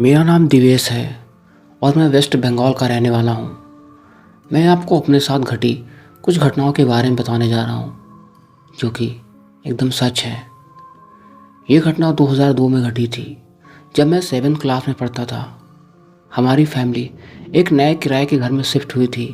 मेरा नाम दिवेश है और मैं वेस्ट बंगाल का रहने वाला हूँ। मैं आपको अपने साथ घटी कुछ घटनाओं के बारे में बताने जा रहा हूँ जो कि एकदम सच है। ये घटना 2002 में घटी थी जब मैं 7th क्लास में पढ़ता था। हमारी फैमिली एक नए किराए के घर में शिफ्ट हुई थी।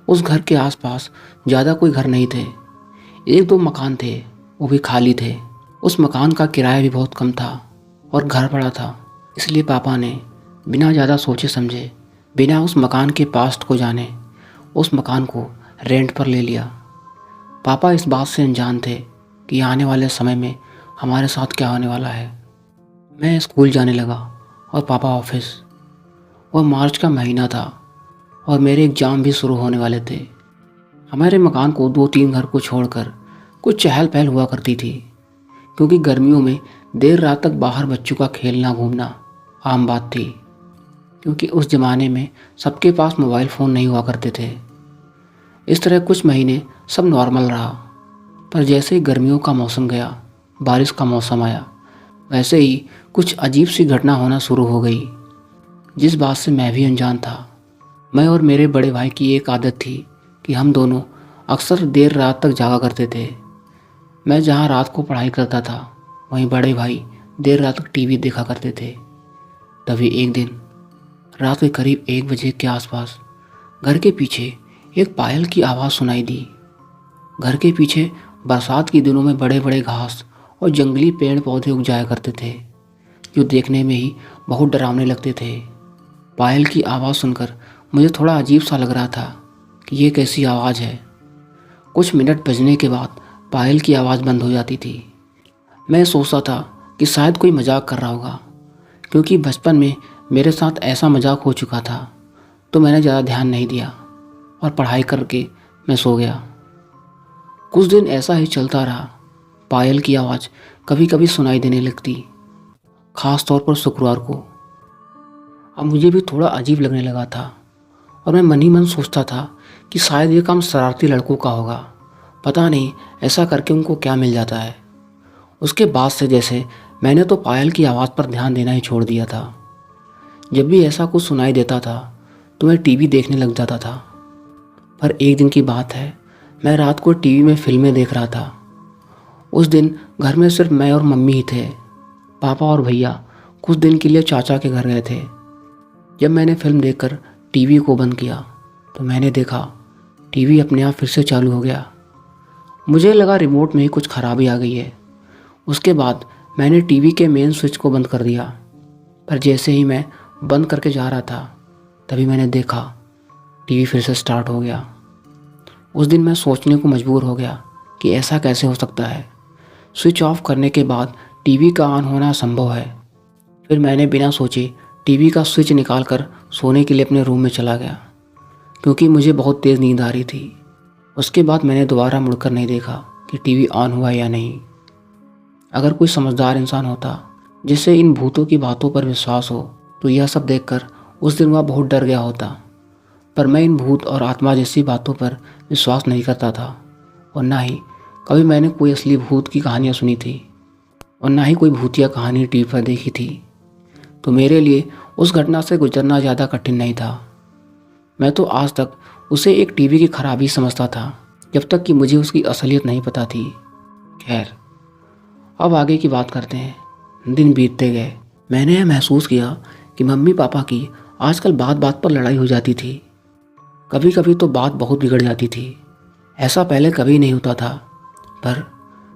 उस घर के आसपास ज़्यादा कोई घर नहीं थे, एक दो मकान थे, वो भी खाली थे। उस मकान का किराया भी बहुत कम था और घर बड़ा था, इसलिए पापा ने बिना ज़्यादा सोचे समझे, बिना उस मकान के पास्ट को जाने, उस मकान को रेंट पर ले लिया। पापा इस बात से अनजान थे कि आने वाले समय में हमारे साथ क्या होने वाला है। मैं स्कूल जाने लगा और पापा ऑफिस। वह मार्च का महीना था और मेरे एग्ज़ाम भी शुरू होने वाले थे। हमारे मकान को 2-3 घर को छोड़कर कुछ चहल पहल हुआ करती थी, क्योंकि गर्मियों में देर रात तक बाहर बच्चों का खेलना घूमना आम बात थी, क्योंकि उस ज़माने में सबके पास मोबाइल फ़ोन नहीं हुआ करते थे। इस तरह कुछ महीने सब नॉर्मल रहा, पर जैसे ही गर्मियों का मौसम गया, बारिश का मौसम आया, वैसे ही कुछ अजीब सी घटना होना शुरू हो गई, जिस बात से मैं भी अनजान था। मैं और मेरे बड़े भाई की एक आदत थी कि हम दोनों अक्सर देर रात तक जागा करते थे। मैं जहाँ रात को पढ़ाई करता था, वहीं बड़े भाई देर रात तक टीवी देखा करते थे। तभी एक दिन रात के करीब 1 बजे के आसपास घर के पीछे एक पायल की आवाज़ सुनाई दी। घर के पीछे बरसात के दिनों में बड़े बड़े घास और जंगली पेड़ पौधे उग जाया करते थे, जो देखने में ही बहुत डरावने लगते थे। पायल की आवाज़ सुनकर मुझे थोड़ा अजीब सा लग रहा था कि ये कैसी आवाज़ है। कुछ मिनट बजने के बाद पायल की आवाज़ बंद हो जाती थी। मैं सोचता था कि शायद कोई मजाक कर रहा होगा, क्योंकि बचपन में मेरे साथ ऐसा मजाक हो चुका था। तो मैंने ज़्यादा ध्यान नहीं दिया और पढ़ाई करके मैं सो गया। कुछ दिन ऐसा ही चलता रहा। पायल की आवाज़ कभी कभी सुनाई देने लगती, ख़ास तौर पर शुक्रवार को। अब मुझे भी थोड़ा अजीब लगने लगा था और मैं मन ही मन सोचता था कि शायद ये काम शरारती लड़कों का होगा। पता नहीं ऐसा करके उनको क्या मिल जाता है। उसके बाद से जैसे मैंने तो पायल की आवाज़ पर ध्यान देना ही छोड़ दिया था। जब भी ऐसा कुछ सुनाई देता था तो मैं टीवी देखने लग जाता था। पर एक दिन की बात है, मैं रात को टीवी में फिल्में देख रहा था। उस दिन घर में सिर्फ मैं और मम्मी ही थे। पापा और भैया कुछ दिन के लिए चाचा के घर गए थे। जब मैंने फिल्म देखकर टीवी को बंद किया तो मैंने देखा टीवी अपने आप फिर से चालू हो गया। मुझे लगा रिमोट में ही कुछ खराबी आ गई है। उसके बाद मैंने टीवी के मेन स्विच को बंद कर दिया, पर जैसे ही मैं बंद करके जा रहा था तभी मैंने देखा टीवी फिर से स्टार्ट हो गया। उस दिन मैं सोचने को मजबूर हो गया कि ऐसा कैसे हो सकता है। स्विच ऑफ करने के बाद टीवी का ऑन होना संभव है। फिर मैंने बिना सोचे टीवी का स्विच निकाल कर सोने के लिए अपने रूम में चला गया, क्योंकि मुझे बहुत तेज़ नींद आ रही थी। उसके बाद मैंने दोबारा मुड़कर नहीं देखा कि टीवी ऑन हुआ या नहीं। अगर कोई समझदार इंसान होता जिसे इन भूतों की बातों पर विश्वास हो, तो यह सब देखकर उस दिन वह बहुत डर गया होता। पर मैं इन भूत और आत्मा जैसी बातों पर विश्वास नहीं करता था, और ना ही कभी मैंने कोई असली भूत की कहानियाँ सुनी थी, और ना ही कोई भूतिया कहानी टीवी पर देखी थी। तो मेरे लिए उस घटना से गुजरना ज़्यादा कठिन नहीं था। मैं तो आज तक उसे एक टीवी की खराबी समझता था, जब तक कि मुझे उसकी असलियत नहीं पता थी। खैर, अब आगे की बात करते हैं। दिन बीतते गए। मैंने यह महसूस किया कि मम्मी पापा की आजकल बात बात पर लड़ाई हो जाती थी। कभी कभी तो बात बहुत बिगड़ जाती थी। ऐसा पहले कभी नहीं होता था, पर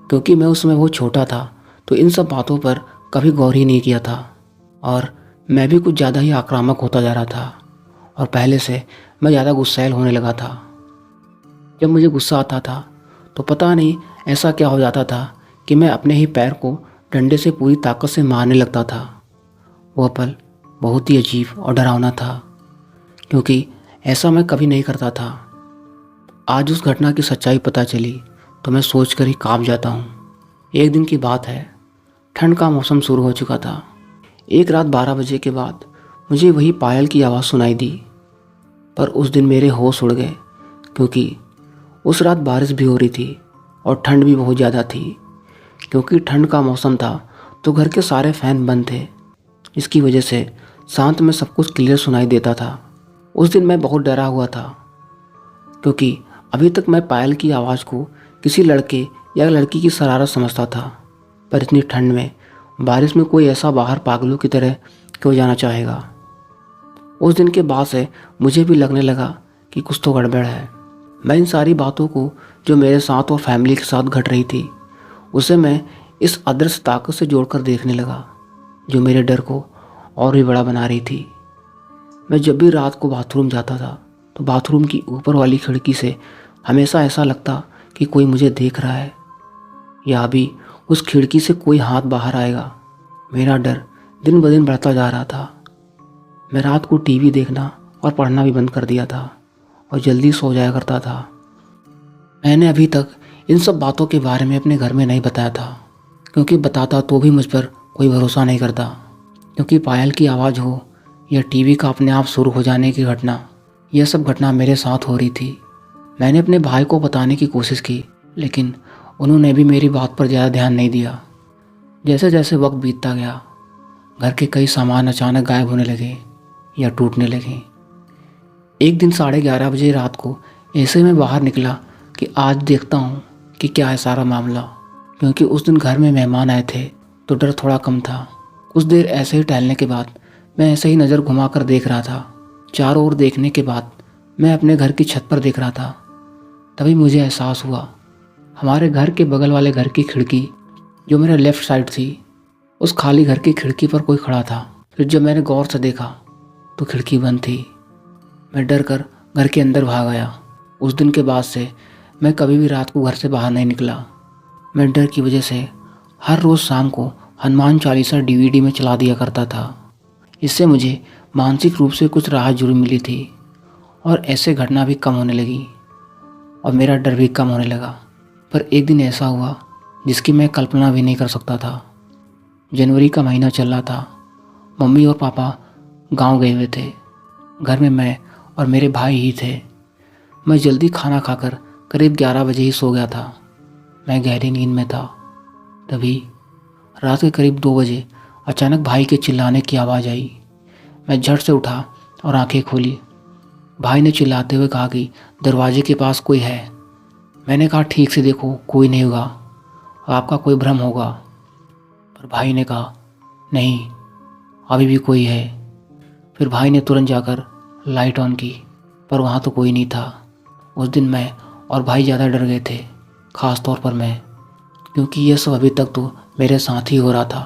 क्योंकि मैं उस समय बहुत छोटा था तो इन सब बातों पर कभी गौर ही नहीं किया था, और मैं भी कुछ ज़्यादा ही आक्रामक होता जा रहा था, और पहले से मैं ज़्यादा गुस्सैल होने लगा था। जब मुझे गुस्सा आता था तो पता नहीं ऐसा क्या हो जाता था कि मैं अपने ही पैर को डंडे से पूरी ताकत से मारने लगता था। वह पल बहुत ही अजीब और डरावना था, क्योंकि ऐसा मैं कभी नहीं करता था। आज उस घटना की सच्चाई पता चली तो मैं सोचकर ही काँप जाता हूँ। एक दिन की बात है, ठंड का मौसम शुरू हो चुका था। एक रात 12 बजे के बाद मुझे वही पायल की आवाज़ सुनाई दी। पर उस दिन मेरे होश उड़ गए, क्योंकि उस रात बारिश भी हो रही थी और ठंड भी बहुत ज़्यादा थी। क्योंकि ठंड का मौसम था तो घर के सारे फ़ैन बंद थे, जिसकी वजह से शांत में सब कुछ क्लियर सुनाई देता था। उस दिन मैं बहुत डरा हुआ था, क्योंकि अभी तक मैं पायल की आवाज़ को किसी लड़के या लड़की की शरारत समझता था। पर इतनी ठंड में, बारिश में कोई ऐसा बाहर पागलों की तरह क्यों जाना चाहेगा। उस दिन के बाद से मुझे भी लगने लगा कि कुछ तो गड़बड़ है। मैं इन सारी बातों को जो मेरे साथ और फैमिली के साथ घट रही थी, उसे मैं इस अदृश्य ताकत से जोड़कर देखने लगा, जो मेरे डर को और भी बड़ा बना रही थी। मैं जब भी रात को बाथरूम जाता था तो बाथरूम की ऊपर वाली खिड़की से हमेशा ऐसा लगता कि कोई मुझे देख रहा है, या अभी उस खिड़की से कोई हाथ बाहर आएगा। मेरा डर दिन ब दिन बढ़ता जा रहा था। मैं रात को टीवी देखना और पढ़ना भी बंद कर दिया था और जल्दी सो जाया करता था। मैंने अभी तक इन सब बातों के बारे में अपने घर में नहीं बताया था, क्योंकि बताता तो भी मुझ पर कोई भरोसा नहीं करता। क्योंकि पायल की आवाज़ हो या टीवी का अपने आप शुरू हो जाने की घटना, यह सब घटना मेरे साथ हो रही थी। मैंने अपने भाई को बताने की कोशिश की, लेकिन उन्होंने भी मेरी बात पर ज़्यादा ध्यान नहीं दिया। जैसे जैसे वक्त बीतता गया, घर के कई सामान अचानक गायब होने लगे या टूटने लगे। एक दिन 11:30 बजे रात को ऐसे में बाहर निकला कि आज देखता हूँ कि क्या है सारा मामला। क्योंकि उस दिन घर में मेहमान आए थे तो डर थोड़ा कम था। कुछ देर ऐसे ही टहलने के बाद मैं ऐसे ही नज़र घुमा कर देख रहा था। चारों ओर देखने के बाद मैं अपने घर की छत पर देख रहा था। तभी मुझे एहसास हुआ, हमारे घर के बगल वाले घर की खिड़की, जो मेरे लेफ़्ट साइड थी, उस खाली घर की खिड़की पर कोई खड़ा था। फिर जब मैंने गौर से देखा तो खिड़की बंद थी। मैं डर कर घर के अंदर भाग आया। उस दिन के बाद से मैं कभी भी रात को घर से बाहर नहीं निकला। मैं डर की वजह से हर रोज़ शाम को हनुमान चालीसा डीवीडी में चला दिया करता था। इससे मुझे मानसिक रूप से कुछ राहत जरूर मिली थी और ऐसे घटना भी कम होने लगी और मेरा डर भी कम होने लगा। पर एक दिन ऐसा हुआ जिसकी मैं कल्पना भी नहीं कर सकता था। जनवरी का महीना चल रहा था। मम्मी और पापा गांव गए हुए थे। घर में मैं और मेरे भाई ही थे। मैं जल्दी खाना खाकर करीब 11 बजे ही सो गया था। मैं गहरी नींद में था। तभी रात के करीब 2 बजे अचानक भाई के चिल्लाने की आवाज़ आई। मैं झट से उठा और आंखें खोली। भाई ने चिल्लाते हुए कहा कि दरवाजे के पास कोई है। मैंने कहा, ठीक से देखो, कोई नहीं होगा, आपका कोई भ्रम होगा। पर भाई ने कहा, नहीं, अभी भी कोई है। फिर भाई ने तुरंत जाकर लाइट ऑन की, पर वहाँ तो कोई नहीं था। उस दिन मैं और भाई ज़्यादा डर गए थे, ख़ास तौर पर मैं, क्योंकि ये सब अभी तक तो मेरे साथ ही हो रहा था।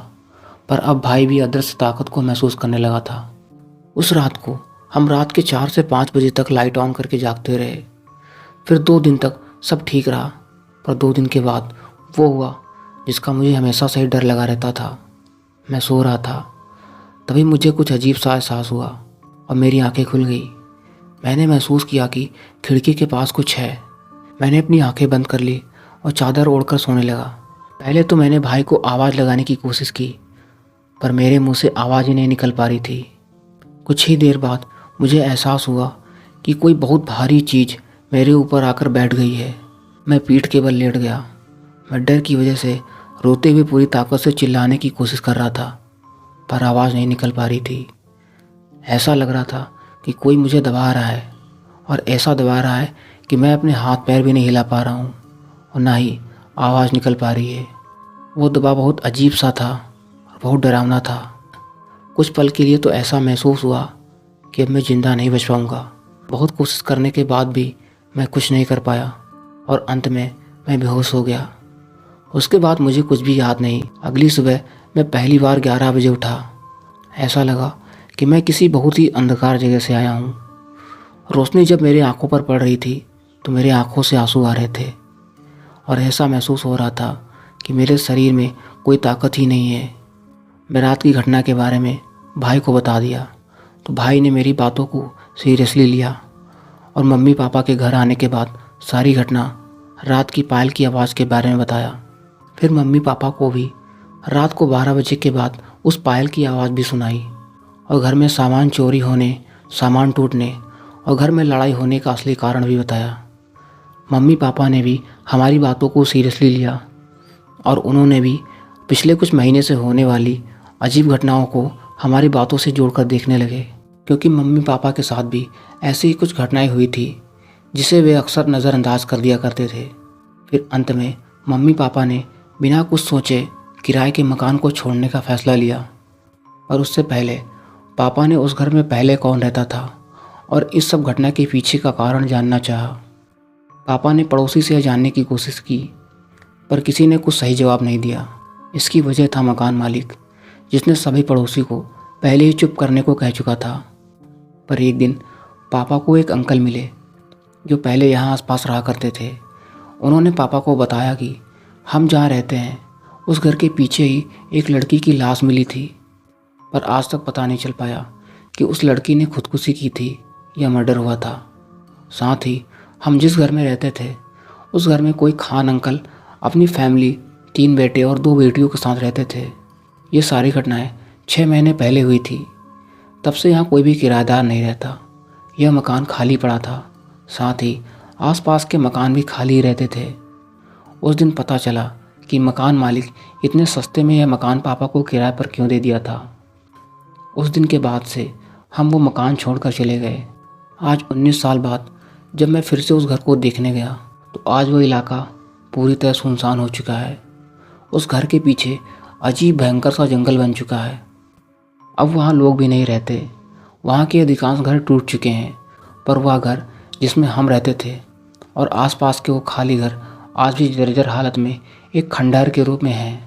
पर अब भाई भी अदृश्य ताकत को महसूस करने लगा था। उस रात को हम रात के 4 से 5 बजे तक लाइट ऑन करके जागते रहे। फिर 2 दिन तक सब ठीक रहा। पर 2 दिन के बाद वो हुआ जिसका मुझे हमेशा से ही डर लगा रहता था। मैं सो रहा था, तभी मुझे कुछ अजीब सा एहसास हुआ और मेरी आंखें खुल गई। मैंने महसूस किया कि खिड़की के पास कुछ है। मैंने अपनी आंखें बंद कर ली और चादर ओढ़कर सोने लगा। पहले तो मैंने भाई को आवाज़ लगाने की कोशिश की, पर मेरे मुंह से आवाज़ ही नहीं निकल पा रही थी। कुछ ही देर बाद मुझे एहसास हुआ कि कोई बहुत भारी चीज़ मेरे ऊपर आकर बैठ गई है। मैं पीठ के बल लेट गया। मैं डर की वजह से रोते हुए पूरी ताकत से चिल्लाने की कोशिश कर रहा था, पर आवाज़ नहीं निकल पा रही थी। ऐसा लग रहा था कि कोई मुझे दबा रहा है, और ऐसा दबा रहा है कि मैं अपने हाथ पैर भी नहीं हिला पा रहा हूँ और ना ही आवाज़ निकल पा रही है। वो दबाव बहुत अजीब सा था और बहुत डरावना था। कुछ पल के लिए तो ऐसा महसूस हुआ कि अब मैं ज़िंदा नहीं बच पाऊँगा। बहुत कोशिश करने के बाद भी मैं कुछ नहीं कर पाया और अंत में मैं बेहोश हो गया। उसके बाद मुझे कुछ भी याद नहीं। अगली सुबह मैं पहली बार 11 बजे उठा। ऐसा लगा कि मैं किसी बहुत ही अंधकार जगह से आया हूँ। रोशनी जब मेरी आंखों पर पड़ रही थी तो मेरे आंखों से आंसू आ रहे थे और ऐसा महसूस हो रहा था कि मेरे शरीर में कोई ताकत ही नहीं है। मैं रात की घटना के बारे में भाई को बता दिया तो भाई ने मेरी बातों को सीरियसली लिया और मम्मी पापा के घर आने के बाद सारी घटना, रात की पायल की आवाज़ के बारे में बताया। फिर मम्मी पापा को भी रात को 12 बजे के बाद उस पायल की आवाज़ भी सुनाई और घर में सामान चोरी होने, सामान टूटने और घर में लड़ाई होने का असली कारण भी बताया। मम्मी पापा ने भी हमारी बातों को सीरियसली लिया और उन्होंने भी पिछले कुछ महीने से होने वाली अजीब घटनाओं को हमारी बातों से जोड़कर देखने लगे, क्योंकि मम्मी पापा के साथ भी ऐसी ही कुछ घटनाएं हुई थी जिसे वे अक्सर नज़रअंदाज कर दिया करते थे। फिर अंत में मम्मी पापा ने बिना कुछ सोचे किराए के मकान को छोड़ने का फैसला लिया। और उससे पहले पापा ने उस घर में पहले कौन रहता था और इस सब घटना के पीछे का कारण जानना चाहा। पापा ने पड़ोसी से जानने की कोशिश की, पर किसी ने कुछ सही जवाब नहीं दिया। इसकी वजह था मकान मालिक, जिसने सभी पड़ोसी को पहले ही चुप करने को कह चुका था। पर एक दिन पापा को एक अंकल मिले जो पहले यहाँ आसपास रहा करते थे। उन्होंने पापा को बताया कि हम जहाँ रहते हैं उस घर के पीछे ही एक लड़की की लाश मिली थी, पर आज तक पता नहीं चल पाया कि उस लड़की ने खुदकुशी की थी या मर्डर हुआ था। साथ ही हम जिस घर में रहते थे उस घर में कोई खान अंकल अपनी फैमिली 3 बेटे और 2 बेटियों के साथ रहते थे। ये सारी घटनाएं 6 महीने पहले हुई थी। तब से यहाँ कोई भी किराएदार नहीं रहता। यह मकान खाली पड़ा था, साथ ही आसपास के मकान भी खाली ही रहते थे। उस दिन पता चला कि मकान मालिक इतने सस्ते में यह मकान पापा को किराए पर क्यों दे दिया था। उस दिन के बाद से हम वो मकान छोड़कर चले गए। आज 19 साल बाद जब मैं फिर से उस घर को देखने गया तो आज वो इलाका पूरी तरह सुनसान हो चुका है। उस घर के पीछे अजीब भयंकर सा जंगल बन चुका है। अब वहाँ लोग भी नहीं रहते। वहाँ के अधिकांश घर टूट चुके हैं, पर वह घर जिसमें हम रहते थे और आसपास के वो खाली घर आज भी जर्जर हालत में एक खंडहर के रूप में हैं।